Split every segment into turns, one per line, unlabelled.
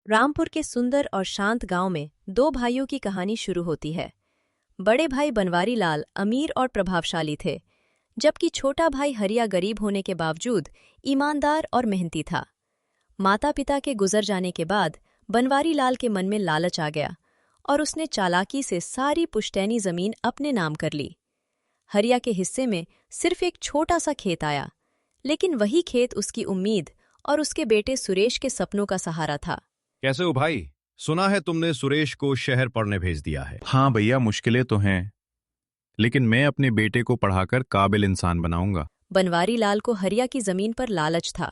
रामपुर के सुंदर और शांत गांव में दो भाइयों की कहानी शुरू होती है। बड़े भाई बनवारी लाल अमीर और प्रभावशाली थे, जबकि छोटा भाई हरिया गरीब होने के बावजूद ईमानदार और मेहनती था। माता पिता के गुजर जाने के बाद बनवारी लाल के मन में लालच आ गया और उसने चालाकी से सारी पुश्तैनी जमीन अपने नाम कर ली। हरिया के हिस्से में सिर्फ एक छोटा सा खेत आया, लेकिन वही खेत उसकी उम्मीद और उसके बेटे सुरेश के सपनों का सहारा था।
कैसे हो भाई? सुना है तुमने सुरेश को शहर पढ़ने भेज दिया है।
हाँ भैया, मुश्किलें तो हैं, लेकिन मैं अपने बेटे को पढ़ाकर काबिल इंसान बनाऊंगा।
बनवारी लाल को हरिया की जमीन पर लालच था।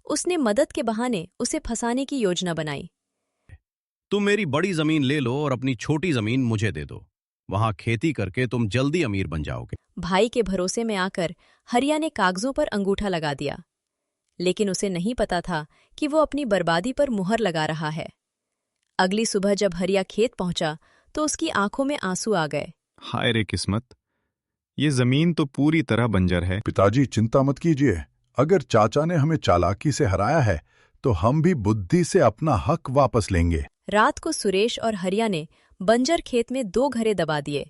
उसने मदद के बहाने उसे फंसाने की योजना बनाई।
तुम मेरी बड़ी जमीन ले लो और अपनी छोटी जमीन मुझे दे दो। वहां खेती करके तुम जल्दी अमीर बन जाओगे।
भाई के भरोसे में आकर हरिया ने कागजों पर अंगूठा लगा दिया, लेकिन उसे नहीं पता था कि वो अपनी बर्बादी पर मुहर लगा रहा है। अगली सुबह जब हरिया खेत पहुंचा तो उसकी आंखों में आंसू आ गए।
हाय रे किस्मत, ये जमीन तो पूरी तरह बंजर है।
पिताजी चिंता मत कीजिए, अगर चाचा ने हमें चालाकी से हराया है तो हम भी बुद्धि से अपना हक वापस लेंगे।
रात को सुरेश और हरिया ने बंजर खेत में 2 घरे दबा दिए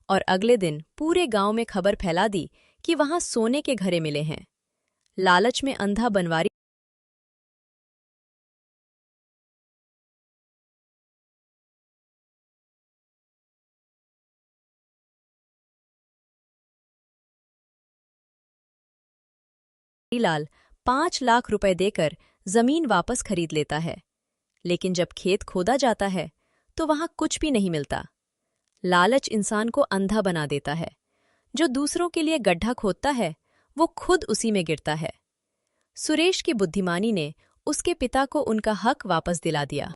और अगले दिन पूरे गांव में खबर फैला दी कि वहां सोने के घरे मिले हैं। लालच में अंधा बनवारी लाल 5 लाख रुपए देकर जमीन वापस खरीद लेता है, लेकिन जब खेत खोदा जाता है तो वहां कुछ भी नहीं मिलता। लालच इंसान को अंधा बना देता है। जो दूसरों के लिए गड्ढा खोदता है वो खुद उसी में गिरता है। सुरेश की बुद्धिमानी ने उसके पिता को उनका हक वापस दिला दिया।